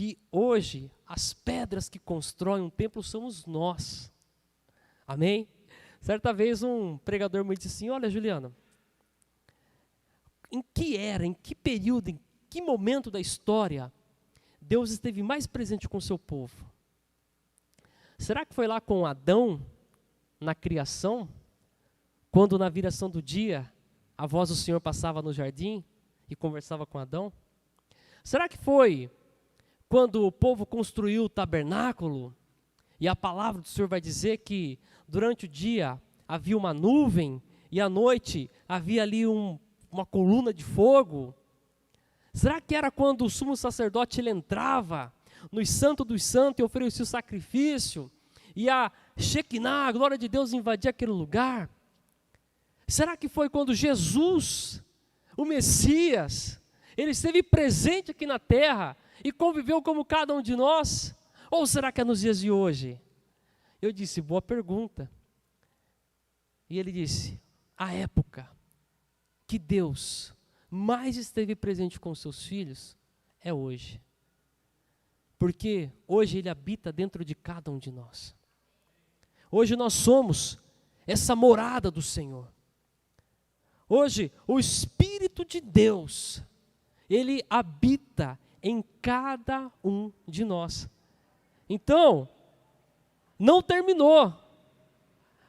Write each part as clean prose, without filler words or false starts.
que hoje as pedras que constroem um templo somos nós. Amém? Certa vez um pregador me disse assim: olha, Juliana, em que período, em que momento da história Deus esteve mais presente com o seu povo? Será que foi lá com Adão, na criação, quando na viração do dia a voz do Senhor passava no jardim e conversava com Adão? Será que foi quando o povo construiu o tabernáculo e a palavra do Senhor vai dizer que durante o dia havia uma nuvem e à noite havia ali uma coluna de fogo? Será que era quando o sumo sacerdote ele entrava no Santo dos Santos e oferecia o sacrifício e a Shekinah, a glória de Deus, invadia aquele lugar? Será que foi quando Jesus, o Messias, ele esteve presente aqui na terra e conviveu como cada um de nós? Ou será que é nos dias de hoje? Eu disse: boa pergunta. E ele disse: a época que Deus mais esteve presente com seus filhos é hoje. Porque hoje Ele habita dentro de cada um de nós. Hoje nós somos essa morada do Senhor. Hoje o Espírito de Deus, Ele habita em cada um de nós. Então, não terminou.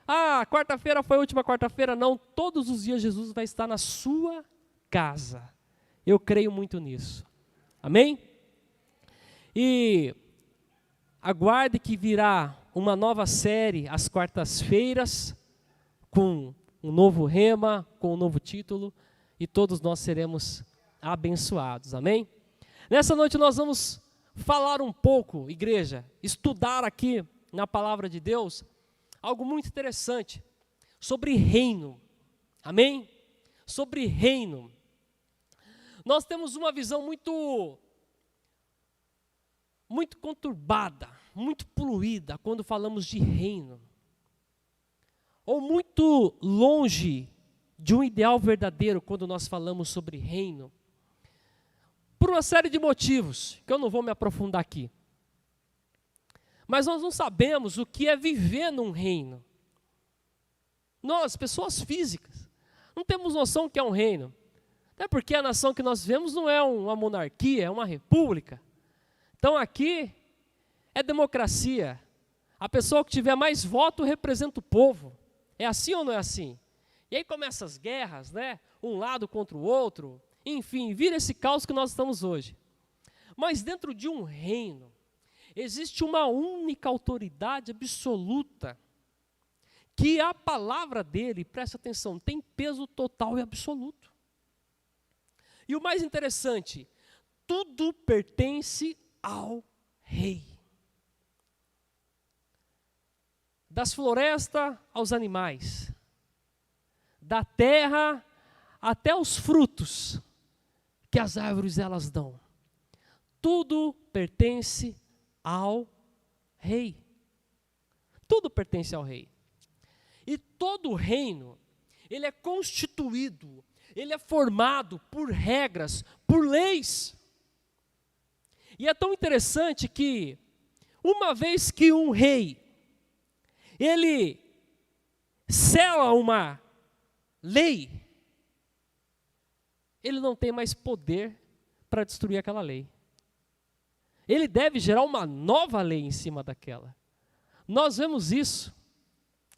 Ah, quarta-feira foi a última quarta-feira. Não, todos os dias Jesus vai estar na sua casa. Eu creio muito nisso. Amém? E aguarde que virá uma nova série às quartas-feiras, com um novo rema, com um novo título, e todos nós seremos abençoados. Amém? Nessa noite nós vamos falar um pouco, igreja, estudar aqui na palavra de Deus, algo muito interessante, sobre reino. Amém? Sobre reino. Nós temos uma visão muito conturbada, muito poluída quando falamos de reino. Ou muito longe de um ideal verdadeiro quando nós falamos sobre reino. Por uma série de motivos, que eu não vou me aprofundar aqui. Mas nós não sabemos o que é viver num reino. Nós, pessoas físicas, não temos noção do que é um reino. Até porque a nação que nós vivemos não é uma monarquia, é uma república. Então aqui é democracia. A pessoa que tiver mais voto representa o povo. É assim ou não é assim? E aí começam as guerras, né? Um lado contra o outro. Enfim, vira esse caos que nós estamos hoje. Mas dentro de um reino, existe uma única autoridade absoluta, que a palavra dele, presta atenção, tem peso total e absoluto. E o mais interessante, tudo pertence ao rei. Das florestas aos animais, da terra até os frutos que as árvores elas dão. Tudo pertence ao rei. Tudo pertence ao rei. E todo reino, ele é constituído, ele é formado por regras, por leis. E é tão interessante que, uma vez que um rei, ele sela uma lei, ele não tem mais poder para destruir aquela lei. Ele deve gerar uma nova lei em cima daquela. Nós vemos isso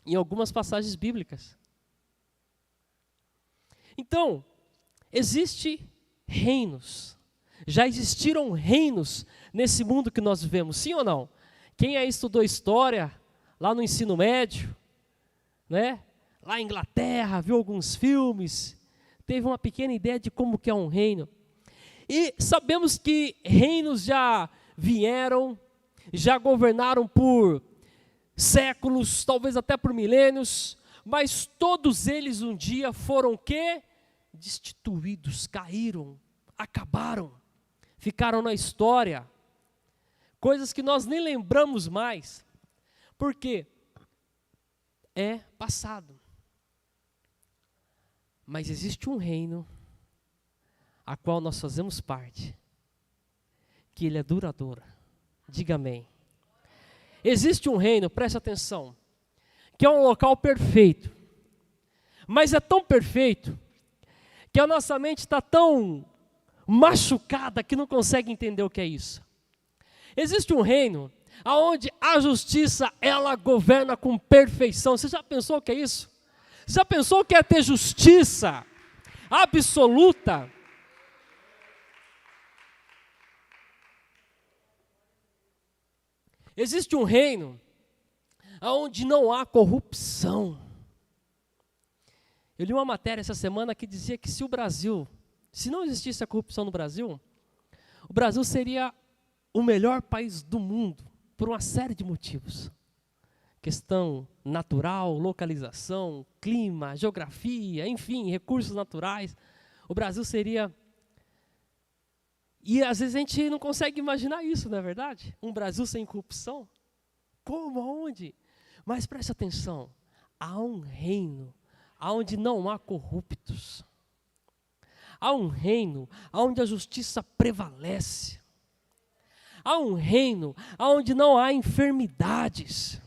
em algumas passagens bíblicas. Então, existem reinos. Já existiram reinos nesse mundo que nós vivemos, sim ou não? Quem aí estudou história, lá no ensino médio, né? Lá em Inglaterra, viu alguns filmes, teve uma pequena ideia de como que é um reino. E sabemos que reinos já vieram, já governaram por séculos, talvez até por milênios, mas todos eles um dia foram o quê? Destituídos, caíram, acabaram, ficaram na história. Coisas que nós nem lembramos mais, porque é passado. Mas existe um reino a qual nós fazemos parte, que ele é duradouro. Diga amém. Existe um reino, preste atenção, que é um local perfeito. Mas é tão perfeito que a nossa mente está tão machucada que não consegue entender o que é isso. Existe um reino onde a justiça, ela governa com perfeição. Você já pensou o que é isso? Já pensou o que é ter justiça absoluta? Existe um reino onde não há corrupção. Eu li uma matéria essa semana que dizia que se não existisse a corrupção no Brasil, o Brasil seria o melhor país do mundo, por uma série de motivos. Questão natural, localização, clima, geografia, enfim, recursos naturais. O Brasil seria... E às vezes a gente não consegue imaginar isso, não é verdade? Um Brasil sem corrupção? Como? Aonde? Mas preste atenção, há um reino onde não há corruptos. Há um reino onde a justiça prevalece. Há um reino onde não há enfermidades.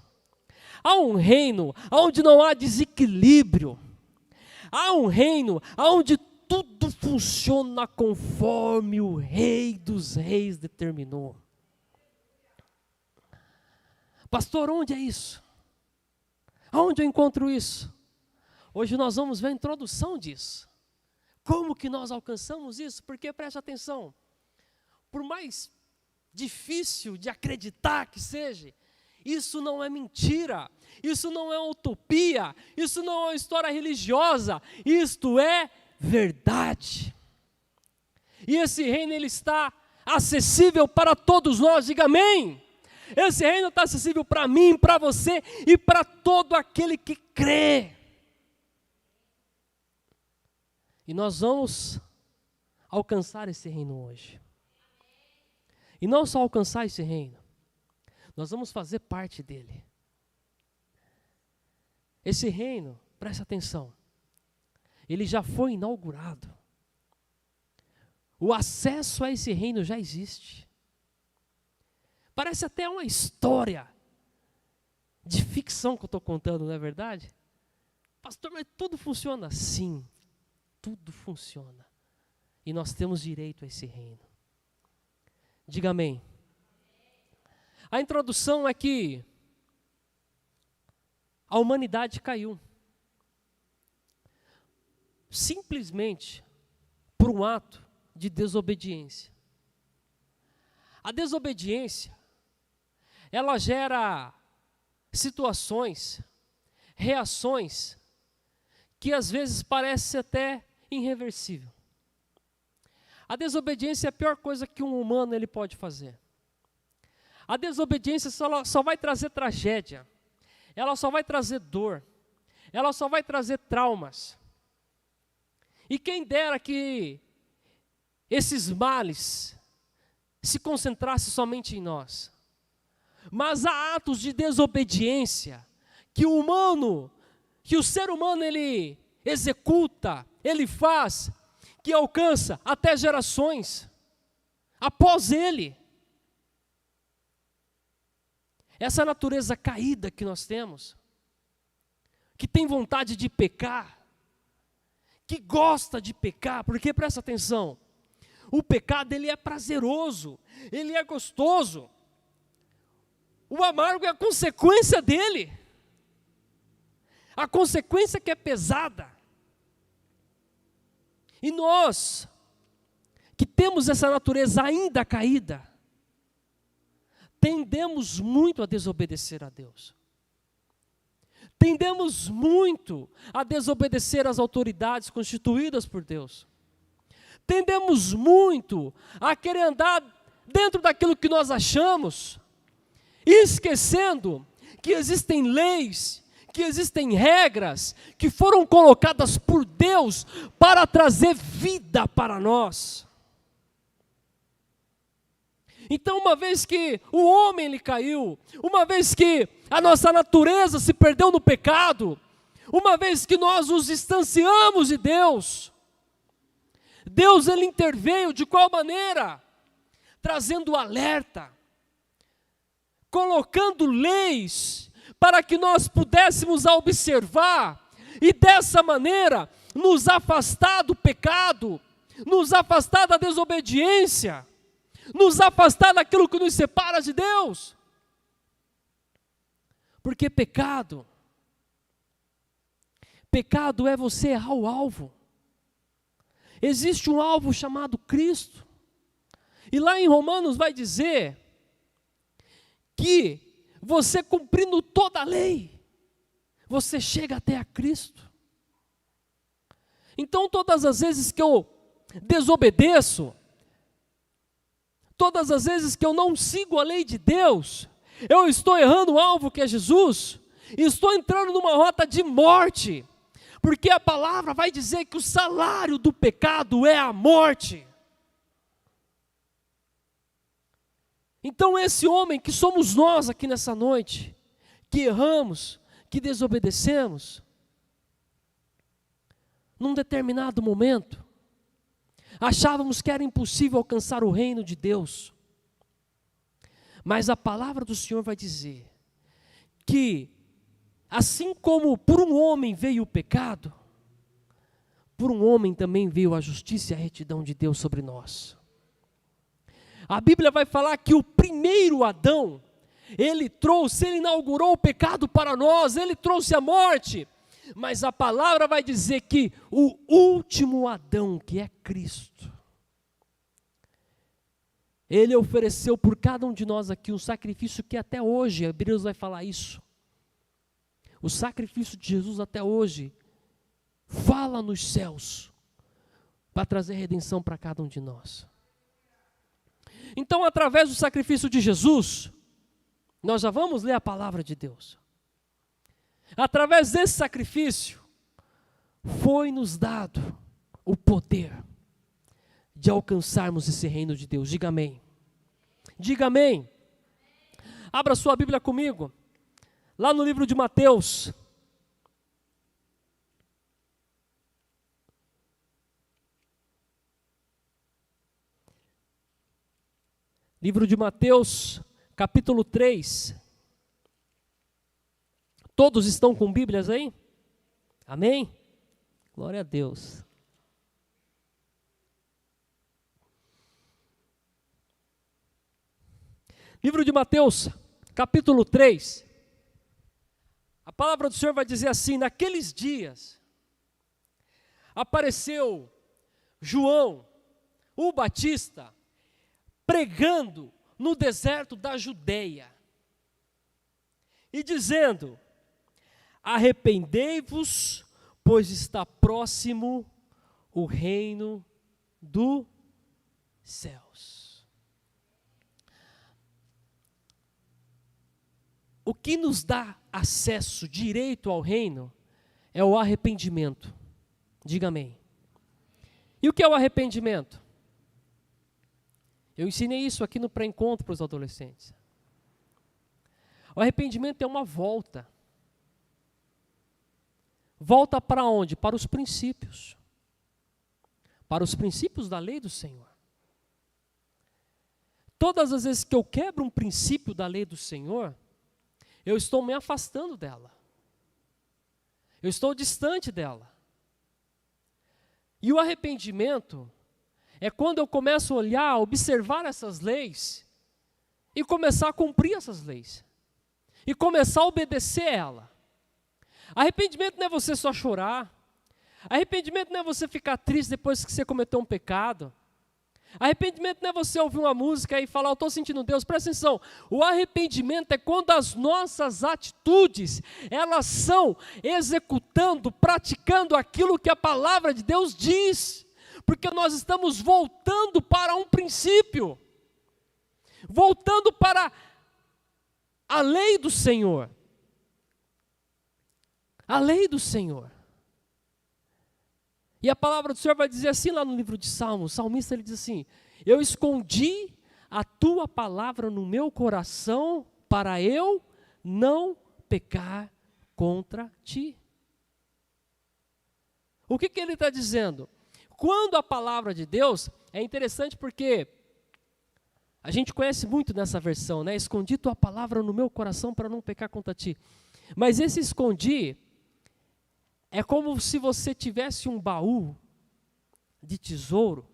Há um reino onde não há desequilíbrio. Há um reino onde tudo funciona conforme o Rei dos Reis determinou. Pastor, onde é isso? Aonde eu encontro isso? Hoje nós vamos ver a introdução disso. Como que nós alcançamos isso? Porque, preste atenção, por mais difícil de acreditar que seja, isso não é mentira, isso não é utopia, isso não é uma história religiosa, isto é verdade. E esse reino, ele está acessível para todos nós, diga amém. Esse reino está acessível para mim, para você e para todo aquele que crê. E nós vamos alcançar esse reino hoje. E não só alcançar esse reino, nós vamos fazer parte dele. Esse reino, preste atenção, ele já foi inaugurado. O acesso a esse reino já existe. Parece até uma história de ficção que eu estou contando, não é verdade? Pastor, mas tudo funciona? Sim, tudo funciona. E nós temos direito a esse reino. Diga amém. A introdução é que a humanidade caiu. Simplesmente por um ato de desobediência. A desobediência, ela gera situações, reações, que às vezes parece até irreversível. A desobediência é a pior coisa que um humano ele pode fazer. A desobediência só vai trazer tragédia, ela só vai trazer dor, ela só vai trazer traumas. E quem dera que esses males se concentrassem somente em nós. Mas há atos de desobediência que o ser humano ele executa, ele faz, que alcança até gerações após ele. Essa natureza caída que nós temos, que tem vontade de pecar, que gosta de pecar, porque presta atenção, o pecado ele é prazeroso, ele é gostoso, o amargo é a consequência dele, a consequência que é pesada. E nós, que temos essa natureza ainda caída, tendemos muito a desobedecer a Deus. Tendemos muito a desobedecer às autoridades constituídas por Deus. Tendemos muito a querer andar dentro daquilo que nós achamos, esquecendo que existem leis, que existem regras que foram colocadas por Deus para trazer vida para nós. Então, uma vez que o homem ele caiu, uma vez que a nossa natureza se perdeu no pecado, uma vez que nós nos distanciamos de Deus, Deus ele interveio de qual maneira? trazendo alerta, colocando leis para que nós pudéssemos observar e dessa maneira nos afastar do pecado, nos afastar da desobediência, nos afastar daquilo que nos separa de Deus. Porque pecado é você errar o alvo. Existe um alvo chamado Cristo. E lá em Romanos vai dizer que você cumprindo toda a lei, você chega até a Cristo. Então todas as vezes que eu desobedeço, todas as vezes que eu não sigo a lei de Deus, eu estou errando o alvo que é Jesus, e estou entrando numa rota de morte, porque a palavra vai dizer que o salário do pecado é a morte. Então esse homem que somos nós aqui nessa noite, que erramos, que desobedecemos, num determinado momento, achávamos que era impossível alcançar o reino de Deus. Mas a palavra do Senhor vai dizer que, assim como por um homem veio o pecado, por um homem também veio a justiça e a retidão de Deus sobre nós. A Bíblia vai falar que o primeiro Adão, ele inaugurou o pecado para nós, ele trouxe a morte. Mas a palavra vai dizer que o último Adão, que é Cristo, ele ofereceu por cada um de nós aqui um sacrifício que até hoje, Hebreus vai falar isso. O sacrifício de Jesus até hoje fala nos céus para trazer redenção para cada um de nós. Então, através do sacrifício de Jesus, nós já vamos ler a palavra de Deus. Através desse sacrifício, foi-nos dado o poder de alcançarmos esse reino de Deus. Diga amém. Diga amém. Abra sua Bíblia comigo, lá no livro de Mateus. Livro de Mateus, capítulo 3. Todos estão com Bíblias aí? Amém? Glória a Deus. Livro de Mateus, capítulo 3. A palavra do Senhor vai dizer assim: naqueles dias, apareceu João, o Batista, pregando no deserto da Judeia, e dizendo: arrependei-vos, pois está próximo o reino dos céus. O que nos dá acesso direito ao reino é o arrependimento. Diga amém. E o que é o arrependimento? Eu ensinei isso aqui no pré-encontro para os adolescentes. O arrependimento é uma volta. Volta para onde? Para os princípios. Para os princípios da lei do Senhor. Todas as vezes que eu quebro um princípio da lei do Senhor, eu estou me afastando dela. Eu estou distante dela. E o arrependimento é quando eu começo a olhar, observar essas leis e começar a cumprir essas leis. E começar a obedecer a ela. Arrependimento não é você só chorar. Arrependimento não é você ficar triste depois que você cometeu um pecado. Arrependimento não é você ouvir uma música e falar: eu estou sentindo Deus. Presta atenção, o arrependimento é quando as nossas atitudes, elas são executando, praticando aquilo que a palavra de Deus diz, porque nós estamos voltando para um princípio, voltando para a lei do Senhor, a lei do Senhor. E a palavra do Senhor vai dizer assim lá no livro de Salmos, o salmista ele diz assim: eu escondi a tua palavra no meu coração para eu não pecar contra ti. O que ele está dizendo? Quando a palavra de Deus, é interessante porque A gente conhece muito nessa versão, né? Escondi tua palavra no meu coração para não pecar contra ti. Mas esse escondi é como se você tivesse um baú de tesouro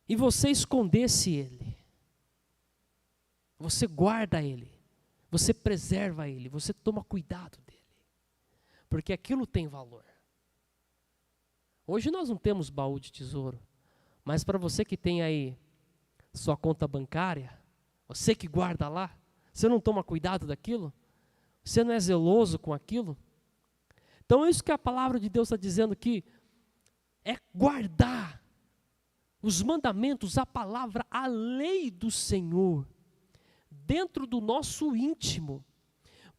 e você escondesse ele. Você guarda ele, você preserva ele, você toma cuidado dele, porque aquilo tem valor. Hoje nós não temos baú de tesouro, mas para você que tem aí sua conta bancária, você que guarda lá, você não toma cuidado daquilo? Você não é zeloso com aquilo? Então isso que a palavra de Deus está dizendo aqui, é guardar os mandamentos, a palavra, a lei do Senhor, dentro do nosso íntimo,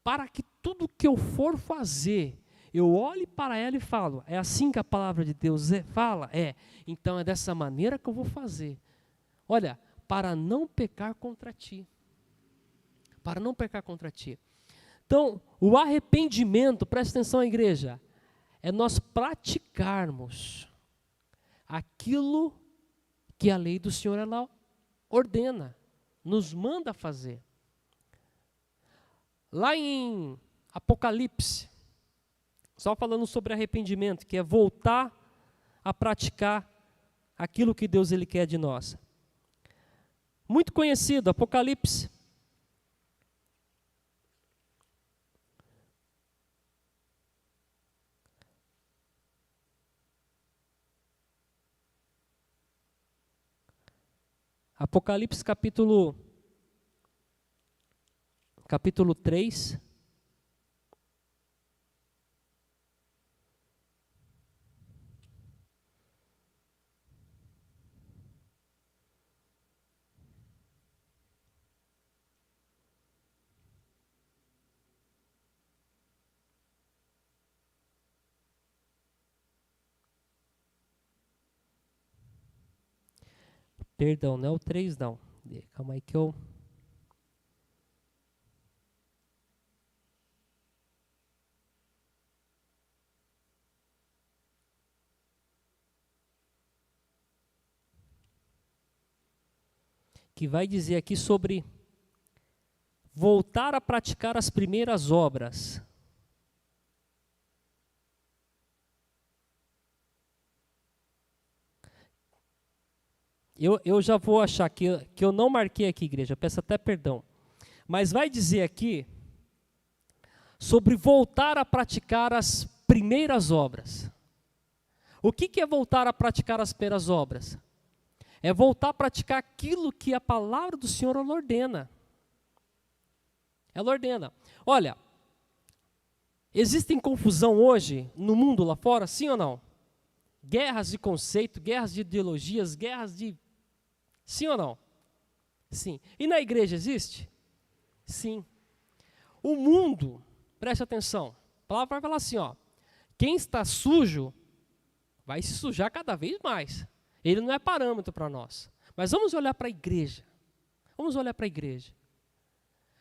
para que tudo que eu for fazer, eu olhe para ela e falo, é assim que a palavra de Deus fala? Então é dessa maneira que eu vou fazer. Olha, para não pecar contra ti. Para não pecar contra ti. Então, o arrependimento, presta atenção, igreja, é nós praticarmos aquilo que a lei do Senhor ela ordena, nos manda fazer. Lá em Apocalipse, só falando sobre arrependimento, que é voltar a praticar aquilo que Deus ele quer de nós. Muito conhecido, Apocalipse. Apocalipse capítulo 3. Perdão, não é o 3 não. Calma aí que eu... que vai dizer aqui sobre voltar a praticar as primeiras obras. Eu já vou achar que eu não marquei aqui, igreja, peço até perdão. Mas vai dizer aqui sobre voltar a praticar as primeiras obras. O que é voltar a praticar as primeiras obras? É voltar a praticar aquilo que a palavra do Senhor ela ordena. Ela ordena. Olha, existem confusão hoje no mundo lá fora, sim ou não? Guerras de conceito, guerras de ideologias, guerras de... Sim ou não? Sim. E na igreja existe? Sim. O mundo, preste atenção, a palavra vai falar assim, ó, quem está sujo vai se sujar cada vez mais. Ele não é parâmetro para nós. Mas vamos olhar para a igreja. Vamos olhar para a igreja.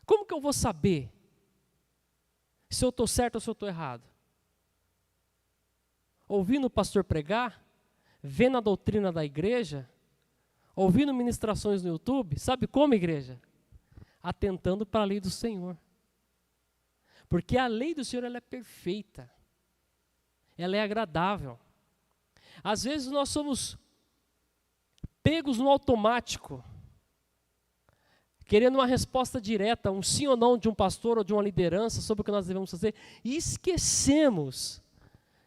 Como que eu vou saber se eu estou certo ou se eu estou errado? Ouvindo o pastor pregar, vendo a doutrina da igreja, ouvindo ministrações no YouTube, sabe como, igreja? Atentando para a lei do Senhor. Porque a lei do Senhor ela é perfeita. Ela é agradável. Às vezes nós somos pegos no automático, querendo uma resposta direta, um sim ou não de um pastor ou de uma liderança sobre o que nós devemos fazer, e esquecemos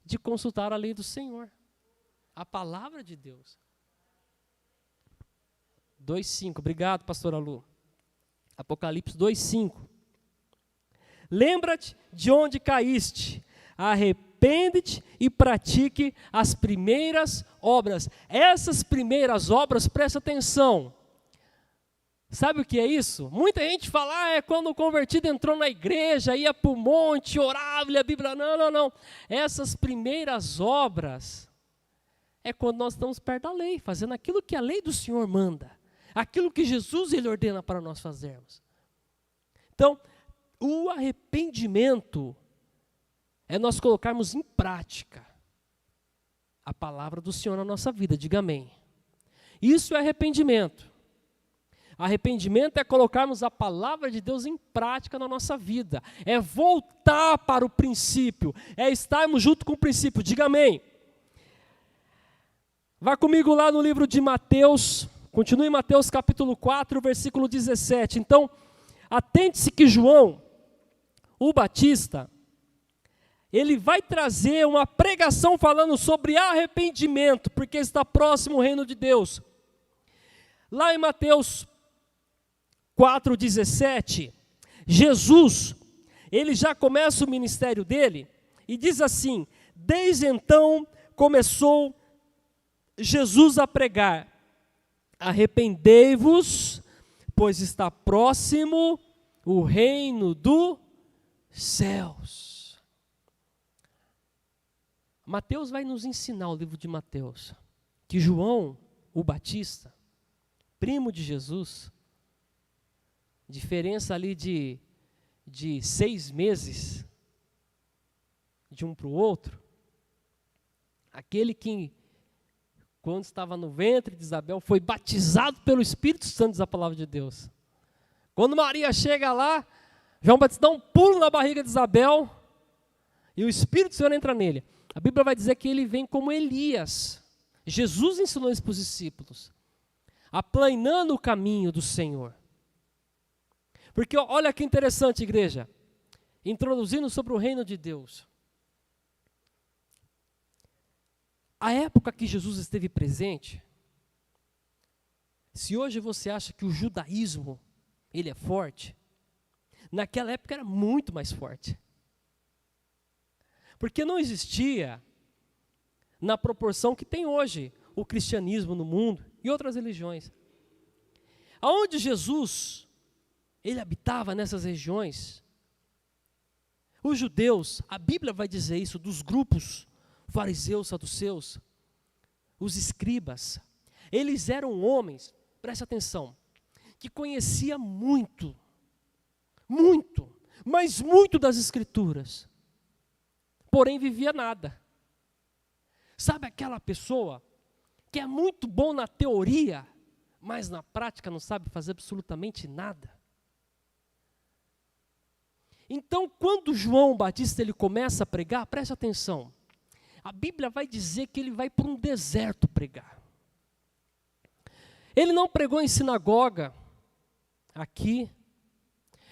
de consultar a lei do Senhor, a palavra de Deus. 2:5, obrigado, pastora Lu. Apocalipse 2:5. Lembra-te de onde caíste, arrepende-te e pratique as primeiras obras. Essas primeiras obras, presta atenção. Sabe o que é isso? Muita gente fala, é quando o convertido entrou na igreja, ia para o monte, orava, lia a Bíblia. Não. Essas primeiras obras é quando nós estamos perto da lei, fazendo aquilo que a lei do Senhor manda. Aquilo que Jesus ele ordena para nós fazermos. Então, o arrependimento é nós colocarmos em prática a palavra do Senhor na nossa vida. Diga amém. Isso é arrependimento. Arrependimento é colocarmos a palavra de Deus em prática na nossa vida. É voltar para o princípio. É estarmos junto com o princípio. Diga amém. Vá comigo lá no livro de Mateus. Continue em Mateus capítulo 4, versículo 17. Então, atente-se que João, o Batista, ele vai trazer uma pregação falando sobre arrependimento, porque está próximo o reino de Deus. Lá em Mateus 4,17, Jesus, ele já começa o ministério dele, e diz assim: desde então começou Jesus a pregar, arrependei-vos, pois está próximo o reino dos céus. Mateus vai nos ensinar, o livro de Mateus, que João, o Batista, primo de Jesus, diferença ali de 6 meses, de um para o outro, aquele que, quando estava no ventre de Isabel, foi batizado pelo Espírito Santo, diz a palavra de Deus. Quando Maria chega lá, João Batista dá um pulo na barriga de Isabel, e o Espírito do Senhor entra nele. A Bíblia vai dizer que ele vem como Elias. Jesus ensinou isso para os discípulos, aplanando o caminho do Senhor. Porque olha que interessante, igreja, introduzindo sobre o reino de Deus. A época que Jesus esteve presente, se hoje você acha que o judaísmo, ele é forte, naquela época era muito mais forte. Porque não existia, na proporção que tem hoje, o cristianismo no mundo e outras religiões. Aonde Jesus, ele habitava nessas regiões, os judeus, a Bíblia vai dizer isso, dos grupos fariseus, saduceus, os escribas, eles eram homens, preste atenção, que conhecia muito, mas muito das escrituras, porém vivia nada. Sabe aquela pessoa que é muito bom na teoria, mas na prática não sabe fazer absolutamente nada? Então, quando João Batista ele começa a pregar, preste atenção, a Bíblia vai dizer que ele vai para um deserto pregar. Ele não pregou em sinagoga, aqui,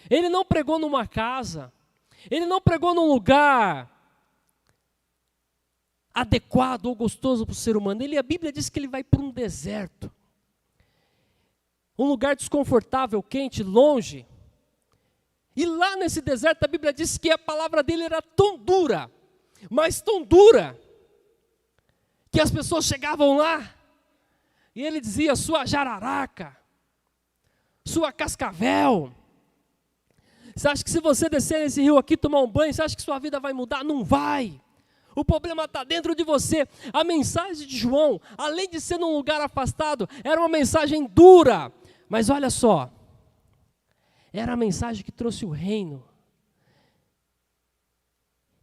ele não pregou numa casa, ele não pregou num lugar adequado ou gostoso para o ser humano. A Bíblia diz que ele vai para um deserto, um lugar desconfortável, quente, longe. E lá nesse deserto a Bíblia diz que a palavra dele era tão dura, mas tão dura, que as pessoas chegavam lá e ele dizia: sua jararaca, sua cascavel, você acha que se você descer nesse rio aqui, tomar um banho, você acha que sua vida vai mudar? Não vai. O problema está dentro de você. A mensagem de João, além de ser num lugar afastado, era uma mensagem dura, mas olha só, era a mensagem que trouxe o reino.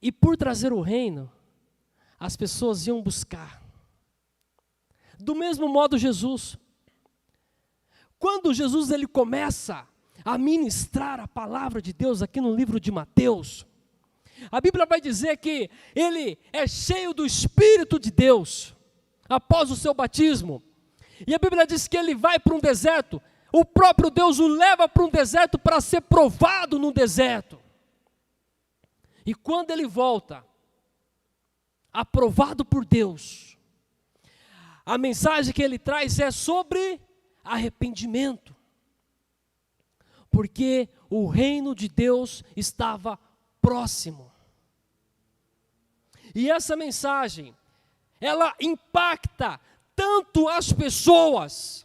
E por trazer o reino, as pessoas iam buscar. Do mesmo modo Jesus, quando Jesus ele começa a ministrar a palavra de Deus aqui no livro de Mateus, a Bíblia vai dizer que ele é cheio do Espírito de Deus, após o seu batismo, e a Bíblia diz que ele vai para um deserto, o próprio Deus o leva para um deserto para ser provado no deserto, e quando ele volta, aprovado por Deus, a mensagem que ele traz é sobre arrependimento, porque o reino de Deus estava próximo. E essa mensagem, ela impacta tanto as pessoas,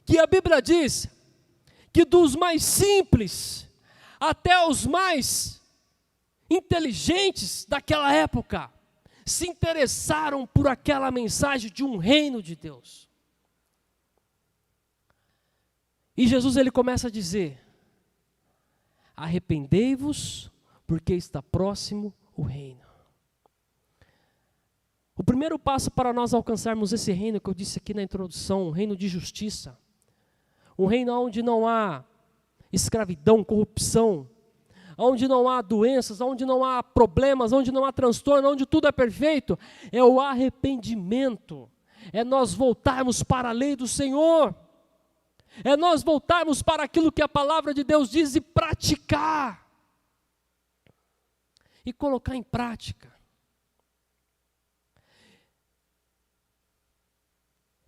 que a Bíblia diz que dos mais simples até os mais inteligentes daquela época se interessaram por aquela mensagem de um reino de Deus. E Jesus ele começa a dizer: arrependei-vos, porque está próximo o reino. O primeiro passo para nós alcançarmos esse reino que eu disse aqui na introdução, um reino de justiça, Um reino onde não há escravidão, corrupção, onde não há doenças, onde não há problemas, onde não há transtorno, onde tudo é perfeito. É o arrependimento. É nós voltarmos para a lei do Senhor. É nós voltarmos para aquilo que a palavra de Deus diz e praticar. E colocar em prática.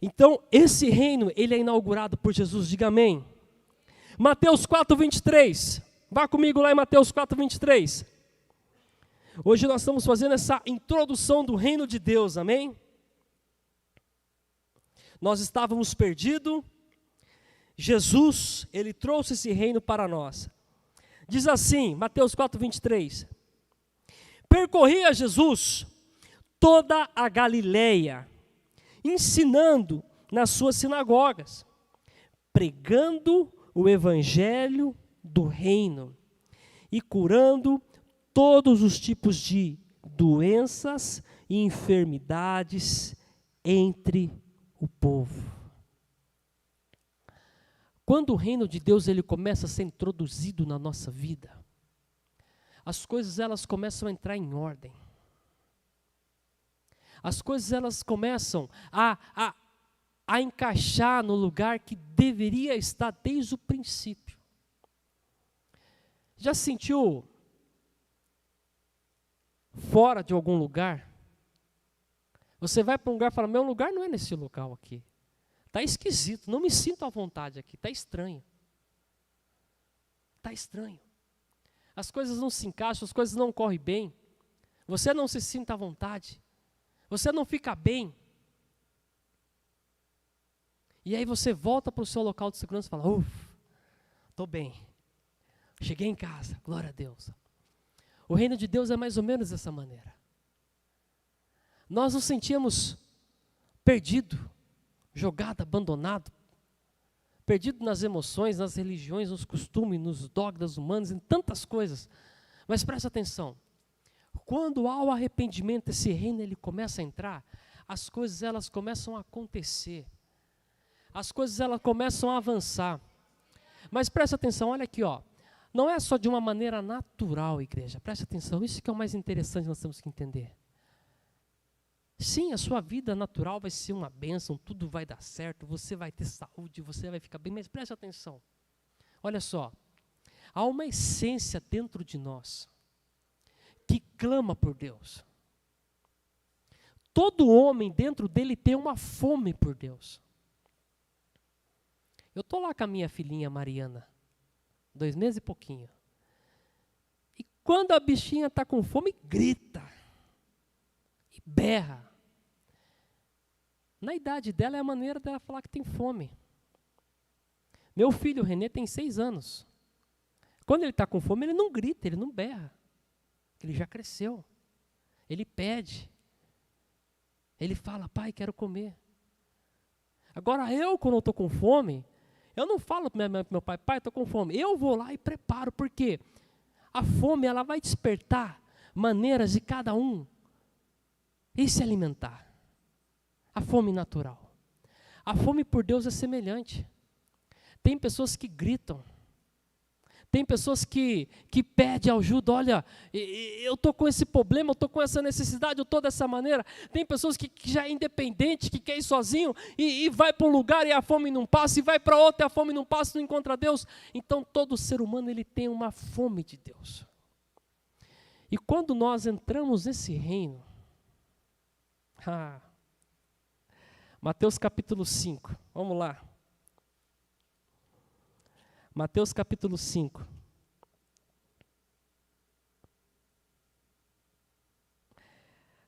Então, esse reino, ele é inaugurado por Jesus, diga amém. Mateus 4:23, vá comigo lá em Mateus 4:23. Hoje nós estamos fazendo essa introdução do reino de Deus, amém? Nós estávamos perdidos, Jesus, ele trouxe esse reino para nós. Diz assim, Mateus 4:23, percorria Jesus toda a Galileia, ensinando nas suas sinagogas, pregando o evangelho do reino e curando todos os tipos de doenças e enfermidades entre o povo. Quando o reino de Deus ele começa a ser introduzido na nossa vida, as coisas elas começam a entrar em ordem. As coisas elas começam a encaixar no lugar que deveria estar desde o princípio. Já sentiu fora de algum lugar? Você vai para um lugar e fala, meu lugar não é nesse local aqui. Está esquisito, não me sinto à vontade aqui, está estranho. Está estranho. As coisas não se encaixam, as coisas não correm bem. Você não se sinta à vontade. Você não fica bem. E aí você volta para o seu local de segurança e fala, estou bem. Cheguei em casa, glória a Deus. O reino de Deus é mais ou menos dessa maneira. Nós nos sentíamos perdido, jogado, abandonado, perdido nas emoções, nas religiões, nos costumes, nos dogmas humanos, em tantas coisas. Mas presta atenção. Quando há o arrependimento, esse reino ele começa a entrar, as coisas elas começam a acontecer. As coisas elas começam a avançar. Mas presta atenção, olha aqui, ó. Não é só de uma maneira natural, igreja. Presta atenção, isso que é o mais interessante, nós temos que entender. Sim, a sua vida natural vai ser uma bênção, tudo vai dar certo, você vai ter saúde, você vai ficar bem, mas preste atenção. Olha só, há uma essência dentro de nós que clama por Deus. Todo homem dentro dele tem uma fome por Deus. Eu estou lá com a minha filhinha Mariana, 2 meses e pouquinho. E quando a bichinha está com fome, grita. E berra. Na idade dela é a maneira dela falar que tem fome. Meu filho, o Renê, tem 6 anos. Quando ele está com fome, ele não grita, ele não berra. Ele já cresceu. Ele pede. Ele fala, pai, quero comer. Agora eu, quando eu estou com fome, eu não falo para meu pai, pai, estou com fome. Eu vou lá e preparo, porque a fome ela vai despertar maneiras de cada um ir se alimentar. A fome natural. A fome por Deus é semelhante. Tem pessoas que gritam. Tem pessoas que pedem ajuda, olha, eu estou com esse problema, eu estou com essa necessidade, eu estou dessa maneira. Tem pessoas que já é independente, que quer ir sozinho e vai para um lugar e a fome não passa, e vai para outro e a fome não passa, não encontra Deus. Então todo ser humano ele tem uma fome de Deus. E quando nós entramos nesse reino, Mateus capítulo 5, vamos lá. Mateus capítulo 5.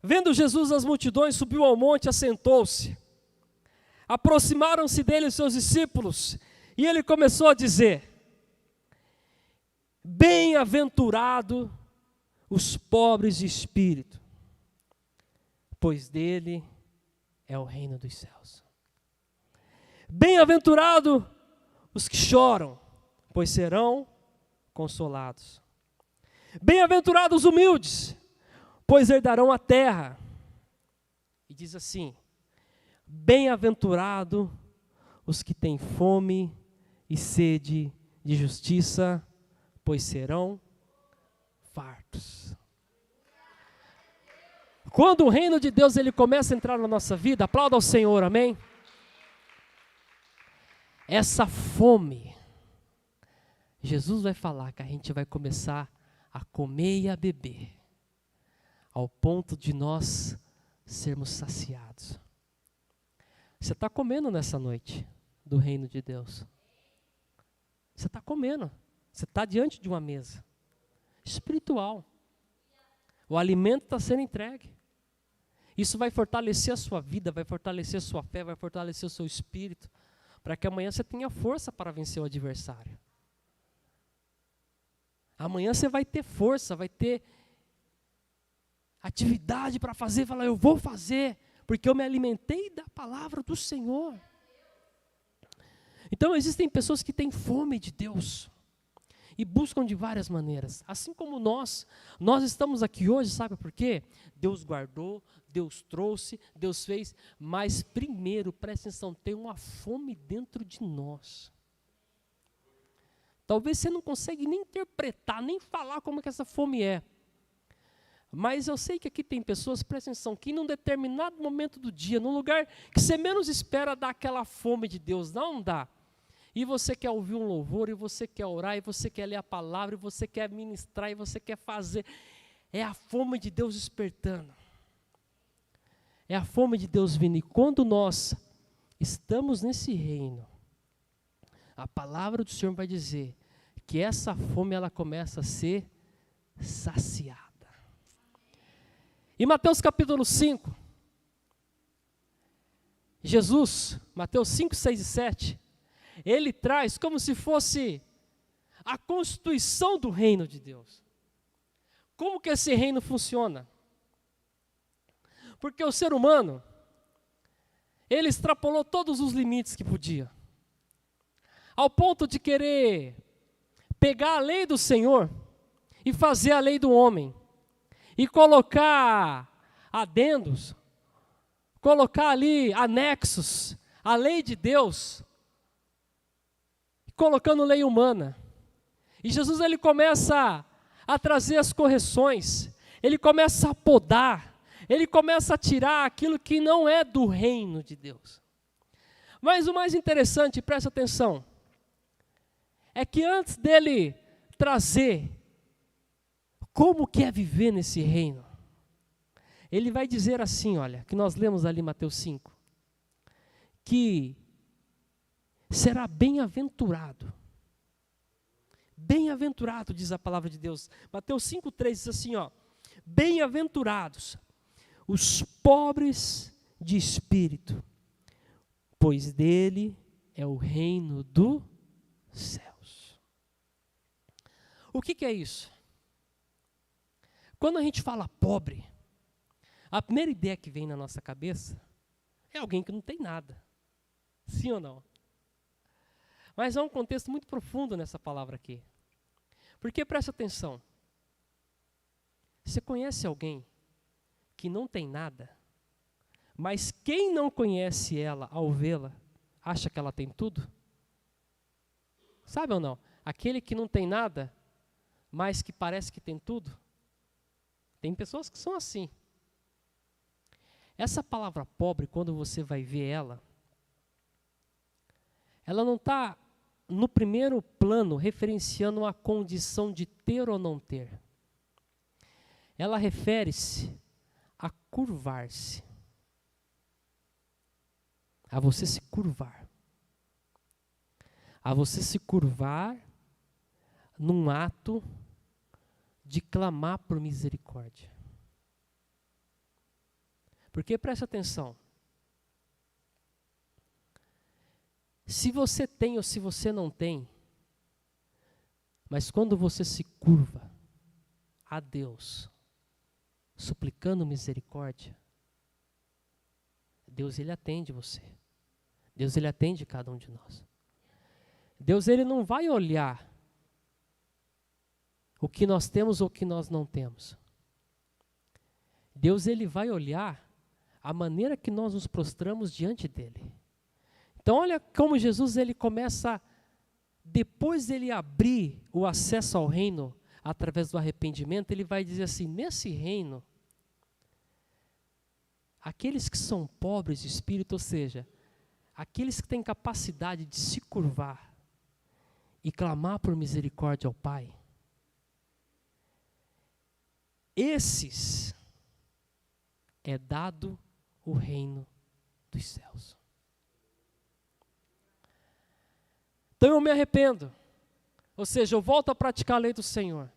Vendo Jesus as multidões, subiu ao monte e assentou-se. Aproximaram-se dele os seus discípulos, e ele começou a dizer, bem-aventurado os pobres de espírito, pois dele é o reino dos céus. Bem-aventurado os que choram, pois serão consolados. Bem-aventurados os humildes, pois herdarão a terra. E diz assim, bem-aventurado os que têm fome e sede de justiça, pois serão fartos. Quando o reino de Deus ele começa a entrar na nossa vida, aplauda ao Senhor, amém? Essa fome, Jesus vai falar que a gente vai começar a comer e a beber, ao ponto de nós sermos saciados. Você está comendo nessa noite do reino de Deus. Você está comendo, você está diante de uma mesa espiritual. O alimento está sendo entregue. Isso vai fortalecer a sua vida, vai fortalecer a sua fé, vai fortalecer o seu espírito, para que amanhã você tenha força para vencer o adversário. Amanhã você vai ter força, vai ter atividade para fazer, falar, eu vou fazer, porque eu me alimentei da palavra do Senhor. Então existem pessoas que têm fome de Deus e buscam de várias maneiras. Assim como nós estamos aqui hoje, sabe por quê? Deus guardou, Deus trouxe, Deus fez, mas primeiro, presta atenção, tem uma fome dentro de nós. Talvez você não consegue nem interpretar, nem falar como que essa fome é. Mas eu sei que aqui tem pessoas, presta atenção, que em um determinado momento do dia, num lugar que você menos espera, dá aquela fome de Deus, não dá. E você quer ouvir um louvor, e você quer orar, e você quer ler a palavra, e você quer ministrar, e você quer fazer. É a fome de Deus despertando. É a fome de Deus vindo. E quando nós estamos nesse reino, a palavra do Senhor vai dizer que essa fome ela começa a ser saciada. Em Mateus capítulo 5, Jesus, Mateus 5, 6 e 7, ele traz como se fosse a constituição do reino de Deus. Como que esse reino funciona? Porque o ser humano, ele extrapolou todos os limites que podia, ao ponto de querer pegar a lei do Senhor e fazer a lei do homem, e colocar adendos, colocar ali anexos à lei de Deus, colocando lei humana. E Jesus ele começa a trazer as correções, ele começa a podar, ele começa a tirar aquilo que não é do reino de Deus. Mas o mais interessante, presta atenção, é que antes dele trazer como que é viver nesse reino, ele vai dizer assim, olha, que nós lemos ali em Mateus 5, que será bem-aventurado, diz a palavra de Deus. Mateus 5,3 diz assim, ó, bem-aventurados os pobres de espírito, pois dele é o reino dos céus. O que é isso? Quando a gente fala pobre, a primeira ideia que vem na nossa cabeça é alguém que não tem nada. Sim ou não? Mas há um contexto muito profundo nessa palavra aqui. Porque presta atenção. Você conhece alguém que não tem nada, mas quem não conhece ela ao vê-la, acha que ela tem tudo? Sabe ou não? Aquele que não tem nada, mas que parece que tem tudo. Tem pessoas que são assim. Essa palavra pobre, quando você vai ver ela não está no primeiro plano referenciando a condição de ter ou não ter. Ela refere-se a curvar-se. A você se curvar. A você se curvar num ato de clamar por misericórdia. Porque presta atenção. Se você tem ou se você não tem, mas quando você se curva a Deus, suplicando misericórdia, Deus ele atende você. Deus ele atende cada um de nós. Deus ele não vai olhar o que nós temos ou o que nós não temos. Deus ele vai olhar a maneira que nós nos prostramos diante dele. Então olha como Jesus ele começa depois dele abrir o acesso ao reino, através do arrependimento, ele vai dizer assim, nesse reino, aqueles que são pobres de espírito, ou seja, aqueles que têm capacidade de se curvar e clamar por misericórdia ao Pai, esses é dado o reino dos céus. Então eu me arrependo, ou seja, eu volto a praticar a lei do Senhor.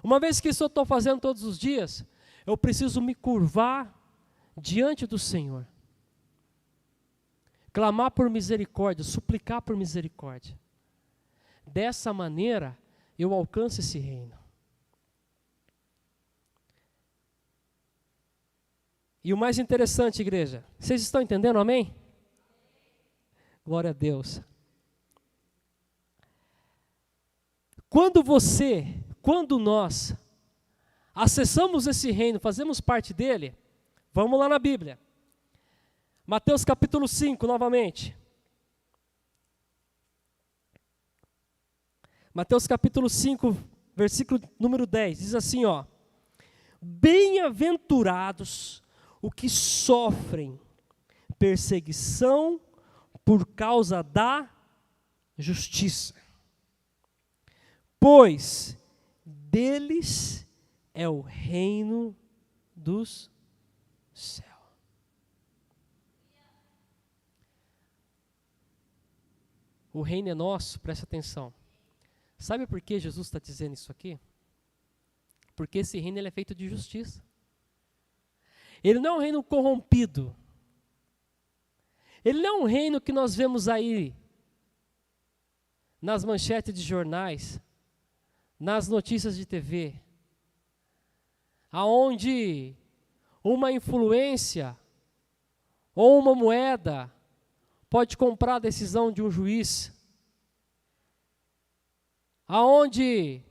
Uma vez que isso eu estou fazendo todos os dias, eu preciso me curvar diante do Senhor, clamar por misericórdia, suplicar por misericórdia. Dessa maneira, eu alcanço esse reino. E o mais interessante, igreja, vocês estão entendendo, amém? Glória a Deus. Quando nós acessamos esse reino, fazemos parte dele, vamos lá na Bíblia. Mateus capítulo 5, novamente. Mateus capítulo 5, versículo número 10, diz assim, ó: bem-aventurados os que sofrem perseguição por causa da justiça, pois deles é o reino dos céus. O reino é nosso, presta atenção. Sabe por que Jesus está dizendo isso aqui? Porque esse reino ele é feito de justiça. Ele não é um reino corrompido. Ele não é um reino que nós vemos aí nas manchetes de jornais, nas notícias de TV, aonde uma influência ou uma moeda pode comprar a decisão de um juiz, aonde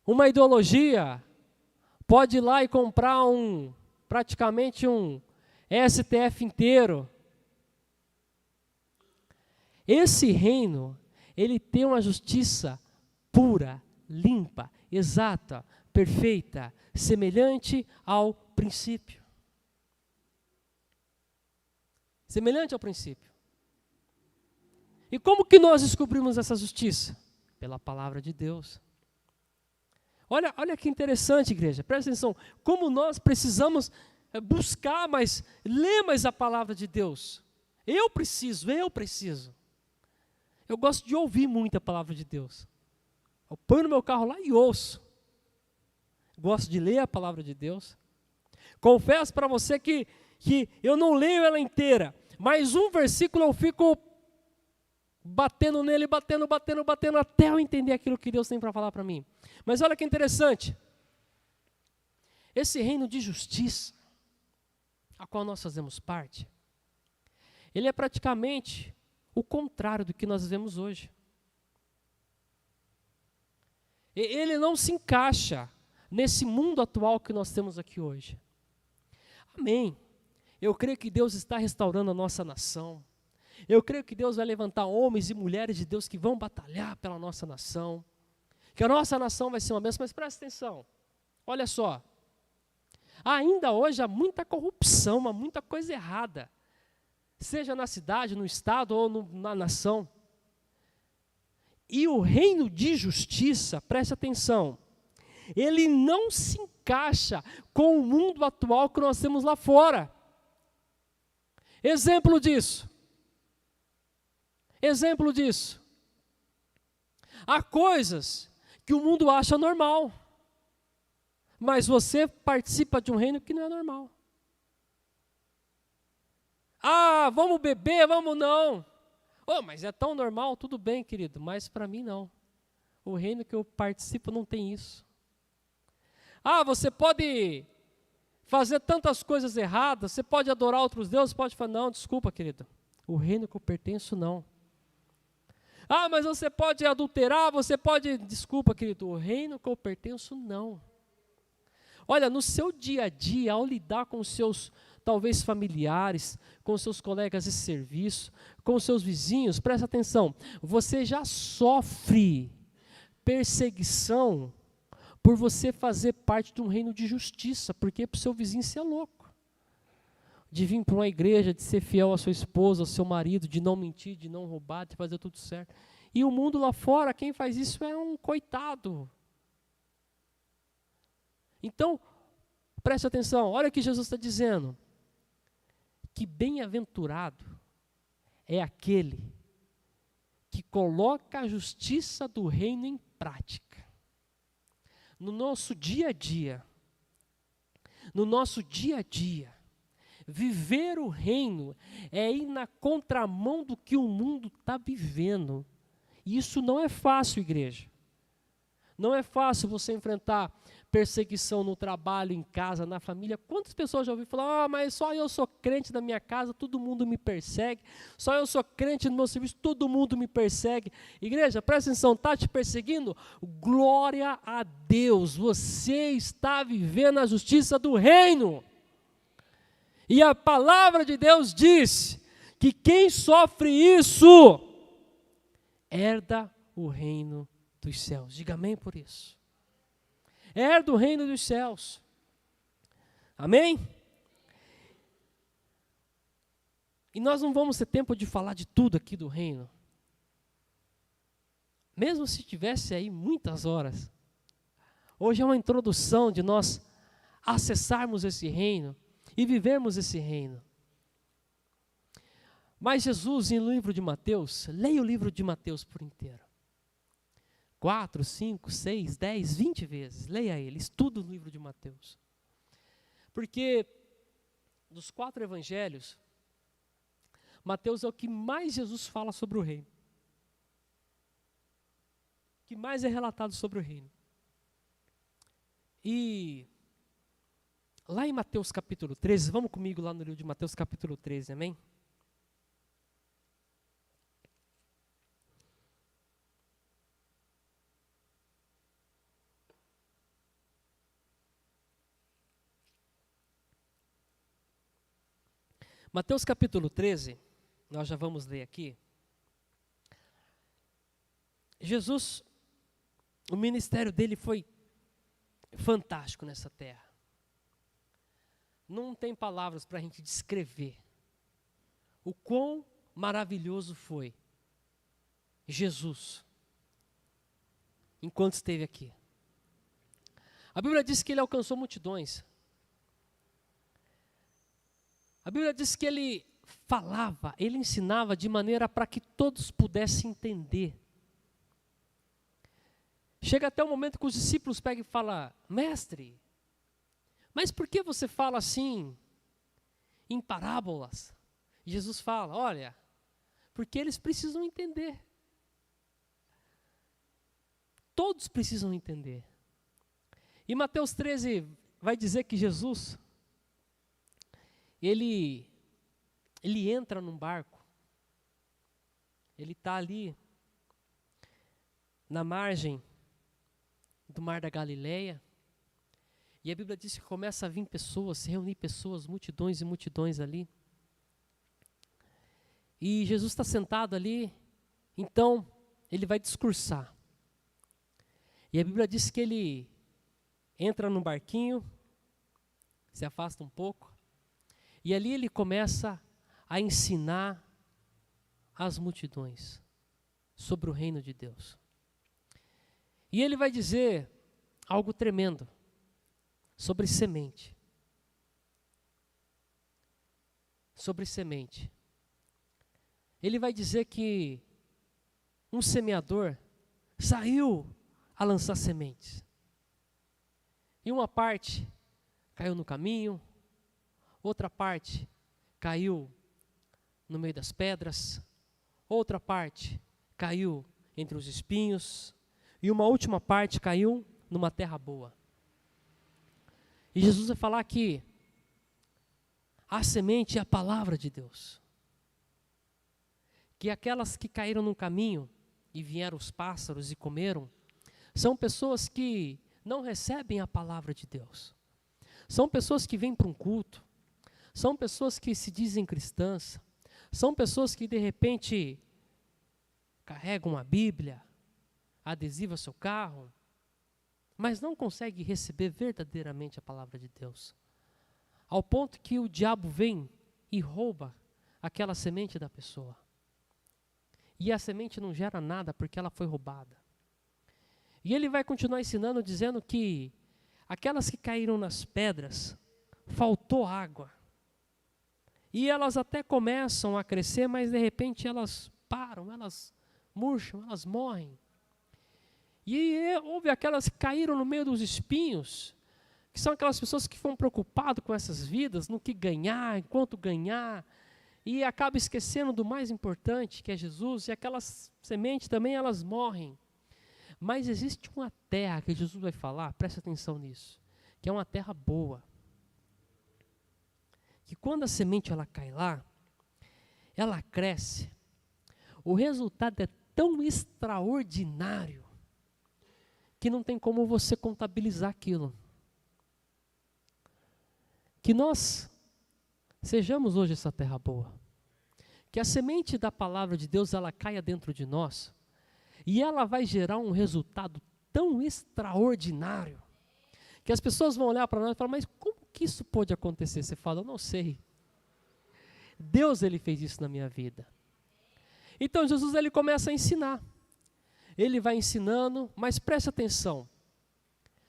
uma ideologia pode ir lá e comprar praticamente um STF inteiro. Esse reino, ele tem uma justiça pura, limpa, exata, perfeita, semelhante ao princípio. Semelhante ao princípio. E como que nós descobrimos essa justiça? Pela palavra de Deus. Olha que interessante, igreja, presta atenção, como nós precisamos buscar mais, ler mais a palavra de Deus. Eu preciso. Eu gosto de ouvir muito a palavra de Deus. Eu ponho no meu carro lá e ouço. Gosto de ler a palavra de Deus. Confesso para você que eu não leio ela inteira, mas um versículo eu fico batendo nele, batendo, até eu entender aquilo que Deus tem para falar para mim. Mas olha que interessante. Esse reino de justiça, a qual nós fazemos parte, ele é praticamente o contrário do que nós vivemos hoje. Ele não se encaixa nesse mundo atual que nós temos aqui hoje. Amém. Eu creio que Deus está restaurando a nossa nação. Eu creio que Deus vai levantar homens e mulheres de Deus que vão batalhar pela nossa nação. Que a nossa nação vai ser uma bênção, mas presta atenção. Olha só. Ainda hoje há muita corrupção, há muita coisa errada. Seja na cidade, no estado ou na nação. E o reino de justiça, preste atenção, ele não se encaixa com o mundo atual que nós temos lá fora. Exemplo disso. Há coisas que o mundo acha normal, mas você participa de um reino que não é normal. Ah, vamos beber, vamos não. Oh, mas é tão normal, tudo bem, querido, mas para mim não. O reino que eu participo não tem isso. Ah, você pode fazer tantas coisas erradas, você pode adorar outros deuses, pode falar, não, desculpa, querido, o reino que eu pertenço não. Ah, mas você pode adulterar, você pode, desculpa, querido, o reino que eu pertenço não. Olha, no seu dia a dia, ao lidar com os seus talvez familiares, com seus colegas de serviço, com seus vizinhos, presta atenção, você já sofre perseguição por você fazer parte de um reino de justiça, porque para o seu vizinho você é louco. De vir para uma igreja, de ser fiel à sua esposa, ao seu marido, de não mentir, de não roubar, de fazer tudo certo. E o mundo lá fora, quem faz isso é um coitado. Então, preste atenção, olha o que Jesus está dizendo. Que bem-aventurado é aquele que coloca a justiça do reino em prática. No nosso dia a dia, viver o reino é ir na contramão do que o mundo está vivendo. E isso não é fácil, igreja. Não é fácil você enfrentar perseguição no trabalho, em casa, na família. Quantas pessoas já ouviram falar, mas só eu sou crente na minha casa, todo mundo me persegue. Só eu sou crente no meu serviço, todo mundo me persegue. Igreja, presta atenção, está te perseguindo? Glória a Deus, você está vivendo a justiça do reino. E a palavra de Deus diz que quem sofre isso, herda o reino dos céus. Diga amém por isso. Herda o reino dos céus. Amém? E nós não vamos ter tempo de falar de tudo aqui do reino. Mesmo se tivesse aí muitas horas. Hoje é uma introdução de nós acessarmos esse reino e vivermos esse reino. Mas Jesus, no livro de Mateus, leia o livro de Mateus por inteiro. 4, 5, 6, 10, 20 vezes. Leia ele, estuda o livro de Mateus. Porque dos 4 evangelhos, Mateus é o que mais Jesus fala sobre o reino. O que mais é relatado sobre o reino. E lá em Mateus capítulo 13, vamos comigo lá no livro de Mateus capítulo 13, amém? Mateus capítulo 13, nós já vamos ler aqui. Jesus, o ministério dele foi fantástico nessa terra. Não tem palavras para a gente descrever o quão maravilhoso foi Jesus enquanto esteve aqui. A Bíblia diz que ele alcançou multidões. A Bíblia diz que ele falava, ele ensinava de maneira para que todos pudessem entender. Chega até o momento que os discípulos pegam e falam, mestre, mas por que você fala assim, em parábolas? E Jesus fala, olha, porque eles precisam entender. Todos precisam entender. E Mateus 13 vai dizer que Jesus, ele entra num barco, ele está ali, na margem do mar da Galileia, e a Bíblia diz que começa a vir pessoas, se reunir pessoas, multidões e multidões ali. E Jesus está sentado ali, então ele vai discursar. E a Bíblia diz que ele entra no barquinho, se afasta um pouco, e ali ele começa a ensinar as multidões sobre o reino de Deus. E ele vai dizer algo tremendo sobre semente. Sobre semente. Ele vai dizer que um semeador saiu a lançar sementes. E uma parte caiu no caminho, outra parte caiu no meio das pedras, outra parte caiu entre os espinhos, e uma última parte caiu numa terra boa. E Jesus vai falar que a semente é a palavra de Deus. Que aquelas que caíram no caminho e vieram os pássaros e comeram, são pessoas que não recebem a palavra de Deus. São pessoas que vêm para um culto, São pessoas que se dizem cristãs, são pessoas que de repente carregam a Bíblia, adesiva seu carro, mas não conseguem receber verdadeiramente a palavra de Deus. Ao ponto que o diabo vem e rouba aquela semente da pessoa. E a semente não gera nada porque ela foi roubada. E ele vai continuar ensinando, dizendo que aquelas que caíram nas pedras, faltou água. E elas até começam a crescer, mas de repente elas param, elas murcham, elas morrem. E houve aquelas que caíram no meio dos espinhos, que são aquelas pessoas que foram preocupadas com essas vidas, no que ganhar, enquanto ganhar, e acabam esquecendo do mais importante, que é Jesus, e aquelas sementes também, elas morrem. Mas existe uma terra que Jesus vai falar, presta atenção nisso, que é uma terra boa. Que quando a semente ela cai lá, ela cresce, o resultado é tão extraordinário, que não tem como você contabilizar aquilo. Que nós sejamos hoje essa terra boa. Que a semente da palavra de Deus, ela caia dentro de nós. E ela vai gerar um resultado tão extraordinário. Que as pessoas vão olhar para nós e falar, mas como que isso pode acontecer? Você fala, eu não sei. Deus, ele fez isso na minha vida. Então Jesus, ele começa a ensinar. Ele vai ensinando, mas preste atenção.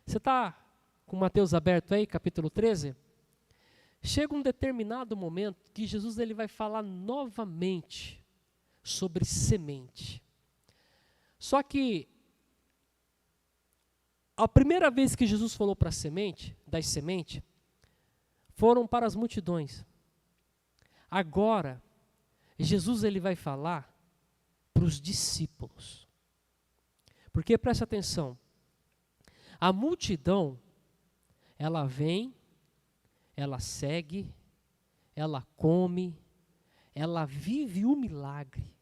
Você está com Mateus aberto aí, capítulo 13? Chega um determinado momento que Jesus ele vai falar novamente sobre semente. Só que a primeira vez que Jesus falou para das sementes, foram para as multidões. Agora, Jesus ele vai falar para os discípulos. Porque, presta atenção, a multidão, ela vem, ela segue, ela come, ela vive o milagre,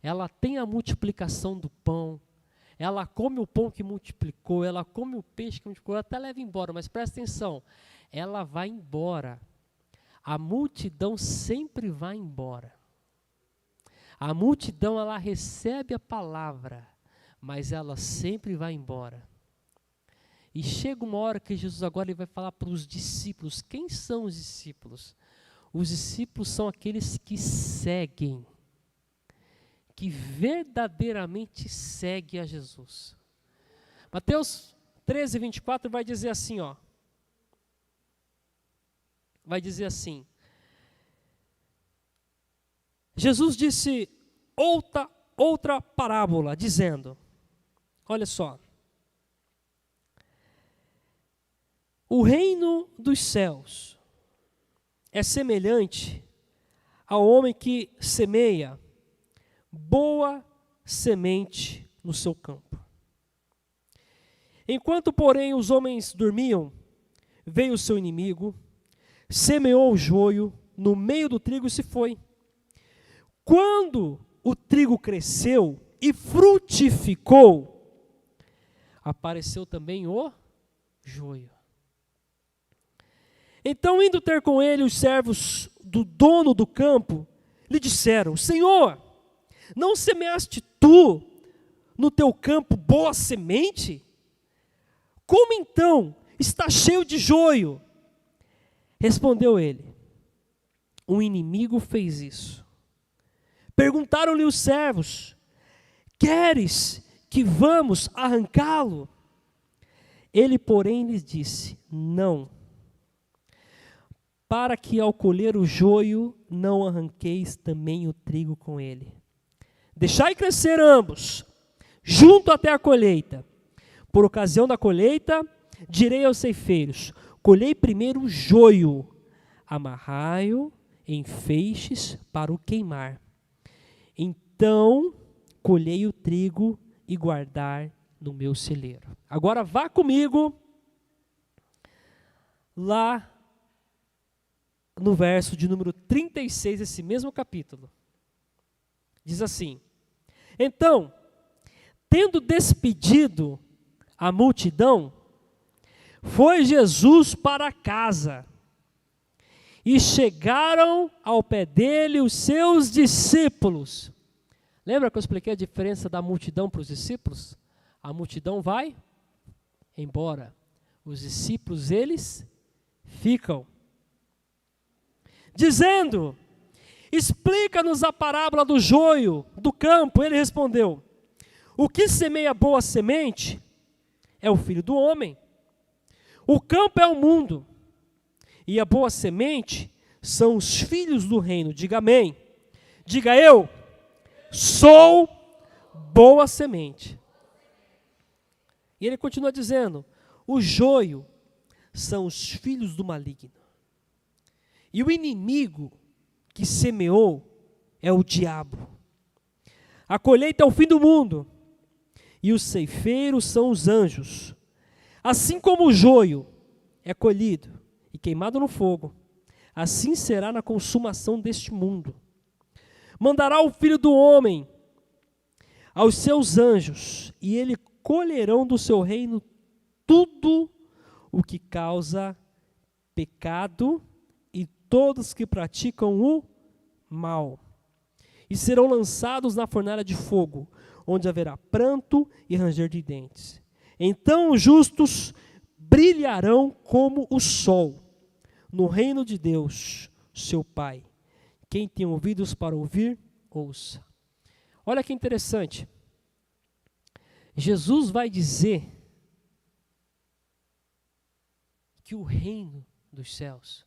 ela tem a multiplicação do pão, ela come o pão que multiplicou, ela come o peixe que multiplicou, ela até leva embora, mas presta atenção, ela vai embora. A multidão sempre vai embora. A multidão, ela recebe a palavra, mas ela sempre vai embora. E chega uma hora que Jesus agora ele vai falar para os discípulos. Quem são os discípulos? Os discípulos são aqueles que seguem, que verdadeiramente seguem a Jesus. Mateus 13, 24 vai dizer assim, ó. Vai dizer assim. Jesus disse outra parábola, dizendo, olha só. O reino dos céus é semelhante ao homem que semeia boa semente no seu campo. Enquanto, porém, os homens dormiam, veio o seu inimigo, semeou o joio no meio do trigo e se foi. Quando o trigo cresceu e frutificou, apareceu também o joio. Então, indo ter com ele os servos do dono do campo, lhe disseram, Senhor, não semeaste tu no teu campo boa semente? Como então está cheio de joio? Respondeu ele, o inimigo fez isso. Perguntaram-lhe os servos, queres que vamos arrancá-lo? Ele, porém, lhes disse, não, para que ao colher o joio não arranqueis também o trigo com ele. Deixai crescer ambos, junto até a colheita. Por ocasião da colheita, direi aos ceifeiros, colhei primeiro o joio, amarrai-o em feixes para o queimar. Então, colhei o trigo e guardar no meu celeiro. Agora vá comigo lá no verso de número 36, esse mesmo capítulo. Diz assim, então, tendo despedido a multidão, foi Jesus para casa E chegaram ao pé dele os seus discípulos. Lembra que eu expliquei a diferença da multidão para os discípulos? A multidão vai embora. Os discípulos, eles ficam. Dizendo: explica-nos a parábola do joio do campo. Ele respondeu: o que semeia boa semente é o Filho do Homem. O campo é o mundo, e a boa semente são os filhos do reino. Diga amém. Diga: eu sou boa semente. E ele continua dizendo: o joio são os filhos do maligno. E o inimigo que semeou é o diabo. A colheita é o fim do mundo, e os ceifeiros são os anjos. Assim como o joio é colhido e queimado no fogo, assim será na consumação deste mundo. Mandará o Filho do Homem aos seus anjos, e eles colherão do seu reino tudo o que causa pecado e todos que praticam o mal. E serão lançados na fornalha de fogo, onde haverá pranto e ranger de dentes. Então os justos brilharão como o sol no reino de Deus, seu Pai. Quem tem ouvidos para ouvir, ouça. Olha que interessante. Jesus vai dizer que o reino dos céus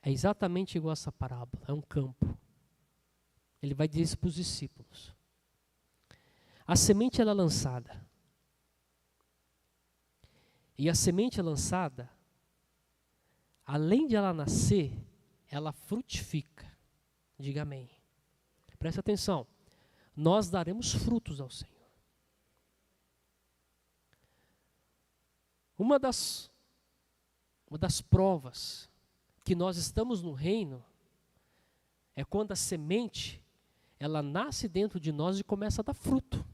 é exatamente igual a essa parábola, é um campo. Ele vai dizer isso para os discípulos. A semente ela é lançada. E a semente lançada, além de ela nascer, ela frutifica. Diga amém. Presta atenção. Nós daremos frutos ao Senhor. Uma das provas que nós estamos no reino é quando a semente, ela nasce dentro de nós e começa a dar fruto.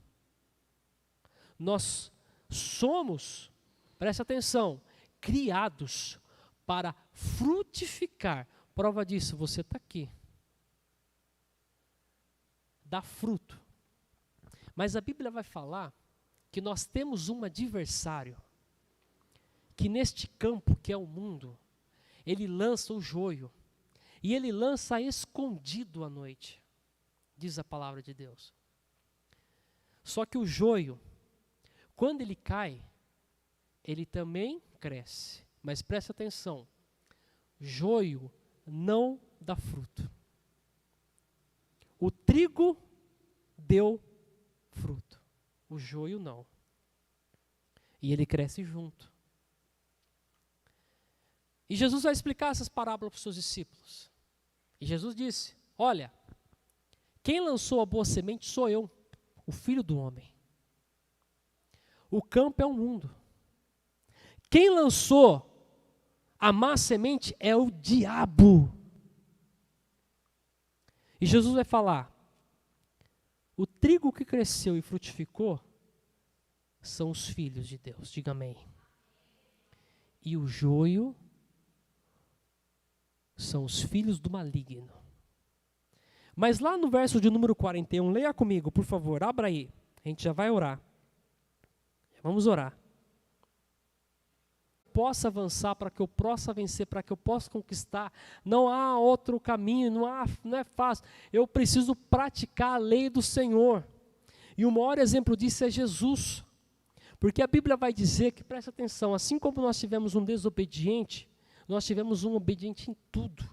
Nós somos, presta atenção, criados para frutificar. Prova disso, você está aqui. Dá fruto. Mas a Bíblia vai falar que nós temos um adversário, que neste campo que é o mundo, ele lança o joio, e ele lança escondido à noite, diz a palavra de Deus. Só que o joio, quando ele cai, ele também cresce. Mas presta atenção, joio não dá fruto. O trigo deu fruto, o joio não. E ele cresce junto. E Jesus vai explicar essas parábolas para os seus discípulos. E Jesus disse: olha, quem lançou a boa semente sou eu, o Filho do Homem. O campo é o mundo. Quem lançou a má semente é o diabo. E Jesus vai falar: o trigo que cresceu e frutificou são os filhos de Deus. Diga amém. E o joio são os filhos do maligno. Mas lá no verso de número 41, leia comigo, por favor, abra aí. A gente já vai orar. Vamos orar. Possa avançar, para que eu possa vencer, para que eu possa conquistar. Não há outro caminho, não é fácil. Eu preciso praticar a lei do Senhor. E o maior exemplo disso é Jesus. Porque a Bíblia vai dizer que, presta atenção, assim como nós tivemos um desobediente, nós tivemos um obediente em tudo.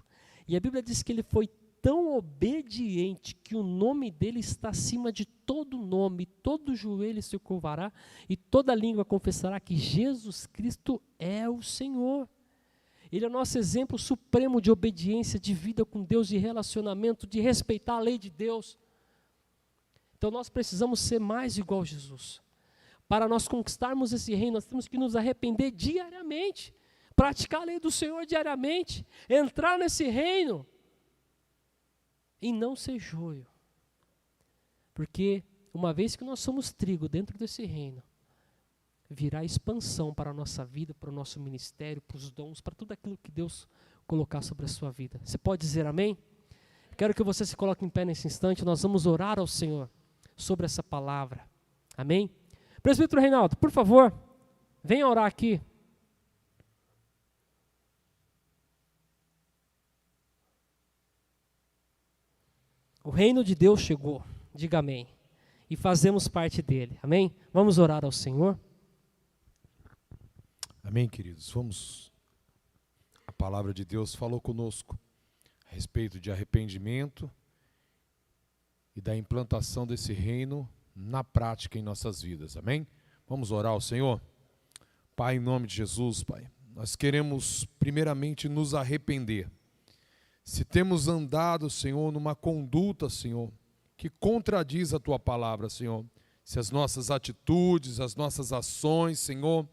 E a Bíblia diz que ele foi tão obediente que o nome dele está acima de todo nome, todo joelho se curvará e toda língua confessará que Jesus Cristo é o Senhor. Ele é o nosso exemplo supremo de obediência, de vida com Deus, de relacionamento, de respeitar a lei de Deus. Então nós precisamos ser mais igual a Jesus. Para nós conquistarmos esse reino, nós temos que nos arrepender diariamente, praticar a lei do Senhor diariamente, entrar nesse reino e não ser joio. Porque uma vez que nós somos trigo dentro desse reino, virá expansão para a nossa vida, para o nosso ministério, para os dons, para tudo aquilo que Deus colocar sobre a sua vida. Você pode dizer amém? Quero que você se coloque em pé nesse instante, nós vamos orar ao Senhor sobre essa palavra. Amém? Presbítero Reinaldo, por favor, venha orar aqui. O reino de Deus chegou, diga amém, e fazemos parte dele, amém? Vamos orar ao Senhor? Amém, queridos, a palavra de Deus falou conosco a respeito de arrependimento e da implantação desse reino na prática em nossas vidas, amém? Vamos orar ao Senhor? Pai, em nome de Jesus, Pai, nós queremos primeiramente nos arrepender. Se temos andado, Senhor, numa conduta, Senhor, que contradiz a Tua palavra, Senhor, se as nossas atitudes, as nossas ações, Senhor,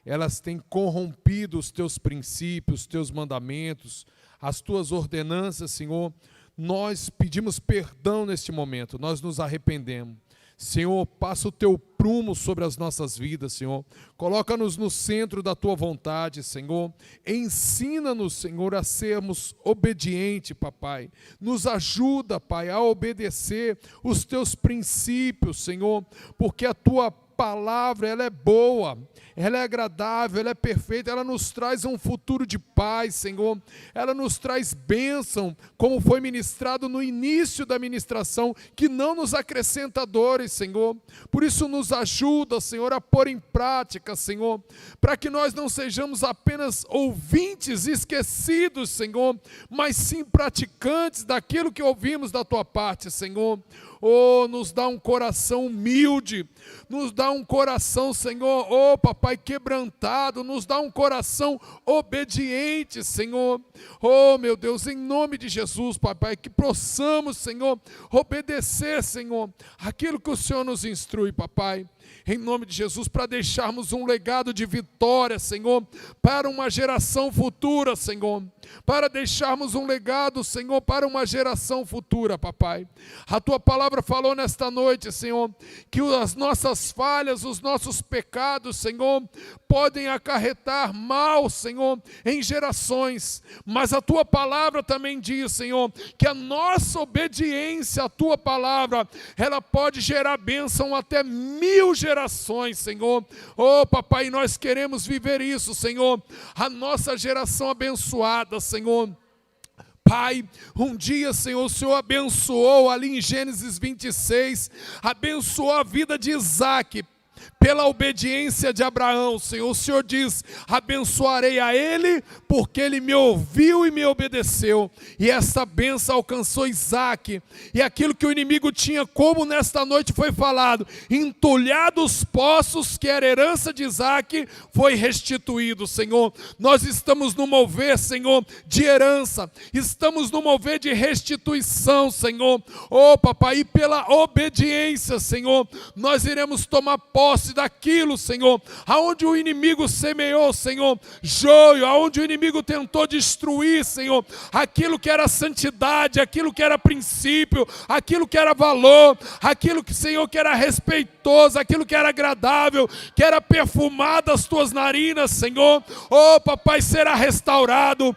elas têm corrompido os Teus princípios, os Teus mandamentos, as Tuas ordenanças, Senhor, nós pedimos perdão neste momento, nós nos arrependemos. Senhor, passa o Teu prumo sobre as nossas vidas, Senhor. Coloca-nos no centro da Tua vontade, Senhor. Ensina-nos, Senhor, a sermos obedientes, Papai. Nos ajuda, Pai, a obedecer os Teus princípios, Senhor, porque a Tua palavra, ela é boa, ela é agradável, ela é perfeita, ela nos traz um futuro de paz, Senhor, ela nos traz bênção, como foi ministrado no início da ministração, que não nos acrescenta dores, Senhor, por isso nos ajuda, Senhor, a pôr em prática, Senhor, para que nós não sejamos apenas ouvintes esquecidos, Senhor, mas sim praticantes daquilo que ouvimos da Tua parte, Senhor. Oh, nos dá um coração humilde, nos dá um coração, Senhor, oh Papai, quebrantado, nos dá um coração obediente, Senhor. Oh, meu Deus, em nome de Jesus, Papai, que possamos, Senhor, obedecer, Senhor, aquilo que o Senhor nos instrui, Papai. Em nome de Jesus, para deixarmos um legado de vitória, Senhor, para uma geração futura, Senhor, para deixarmos um legado, Senhor, para uma geração futura, Papai. A Tua palavra falou nesta noite, Senhor, que as nossas falhas, os nossos pecados, Senhor, podem acarretar mal, Senhor, em gerações, mas a Tua palavra também diz, Senhor, que a nossa obediência à Tua palavra, ela pode gerar bênção até 1000 gerações, Senhor. Oh, Papai, nós queremos viver isso, Senhor, a nossa geração abençoada, Senhor. Pai, um dia, Senhor, o Senhor abençoou ali em Gênesis 26, abençoou a vida de Isaac, pela obediência de Abraão, Senhor. O Senhor diz, abençoarei a ele, porque ele me ouviu e me obedeceu. E essa bênção alcançou Isaac. E aquilo que o inimigo tinha, como nesta noite foi falado, entulhado os poços, que era herança de Isaac, foi restituído, Senhor. Nós estamos no mover, Senhor, de herança. Estamos no mover de restituição, Senhor. Oh, Papai, e pela obediência, Senhor, nós iremos tomar posse daquilo, Senhor, aonde o inimigo semeou, Senhor, joio, aonde o inimigo tentou destruir, Senhor, aquilo que era santidade, aquilo que era princípio, aquilo que era valor, aquilo que, Senhor, que era respeitoso, aquilo que era agradável, que era perfumado as Tuas narinas, Senhor. Oh, Papai, será restaurado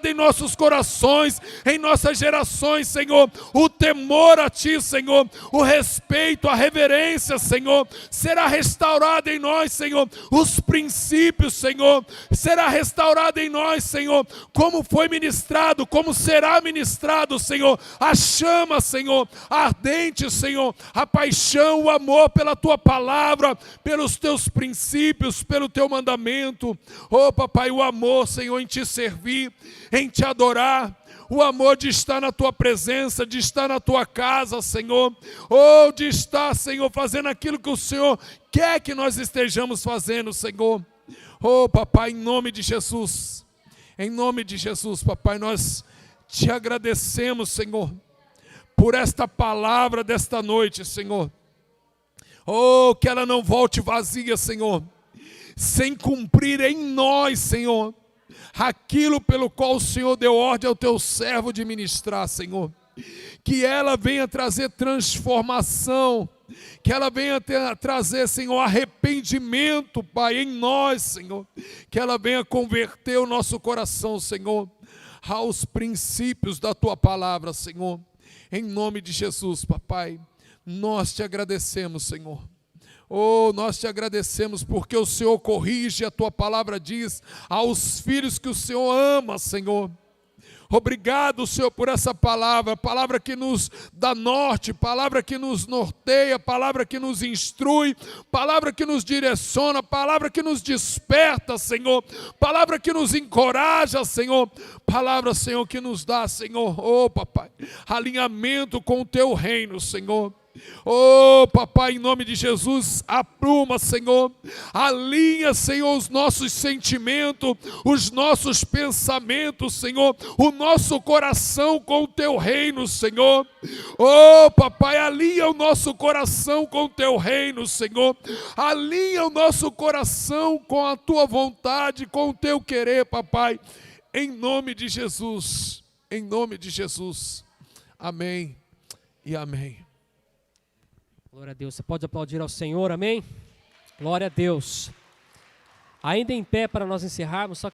em nossos corações, em nossas gerações, Senhor, o temor a Ti, Senhor, o respeito, a reverência, Senhor, será restaurado em nós, Senhor, os princípios, Senhor, será restaurado em nós, Senhor, como foi ministrado, como será ministrado, Senhor, a chama, Senhor, ardente, Senhor, a paixão, o amor pela Tua palavra, pelos Teus princípios, pelo Teu mandamento. Oh, Papai, o amor, Senhor, em Te servir, em Te adorar, o amor de estar na Tua presença, de estar na Tua casa, Senhor, ou de estar, Senhor, fazendo aquilo que o Senhor quer que nós estejamos fazendo, Senhor. Oh, Papai, em nome de Jesus, Papai, nós Te agradecemos, Senhor, por esta palavra desta noite, Senhor. Oh, que ela não volte vazia, Senhor, sem cumprir em nós, Senhor, aquilo pelo qual o Senhor deu ordem ao Teu servo de ministrar, Senhor. Que ela venha trazer transformação, que ela venha trazer, Senhor, arrependimento, Pai, em nós, Senhor. Que ela venha converter o nosso coração, Senhor, aos princípios da Tua palavra, Senhor. Em nome de Jesus, Papai, nós te agradecemos, Senhor. Oh, nós te agradecemos porque o Senhor corrige, a Tua palavra diz, aos filhos que o Senhor ama, Senhor. Obrigado, Senhor, por essa palavra, palavra que nos dá norte, palavra que nos norteia, palavra que nos instrui, palavra que nos direciona, palavra que nos desperta, Senhor, palavra que nos encoraja, Senhor, palavra, Senhor, que nos dá, Senhor, oh, Papai, alinhamento com o Teu reino, Senhor. Oh, Papai, em nome de Jesus, apruma, Senhor, alinha, Senhor, os nossos sentimentos, os nossos pensamentos, Senhor, o nosso coração com o Teu reino, Senhor. Oh, Papai, alinha o nosso coração com o Teu reino, Senhor. Alinha o nosso coração com a Tua vontade, com o Teu querer, Papai, em nome de Jesus, em nome de Jesus. Amém e amém. Glória a Deus. Você pode aplaudir ao Senhor, amém? Glória a Deus. Ainda em pé para nós encerrarmos, só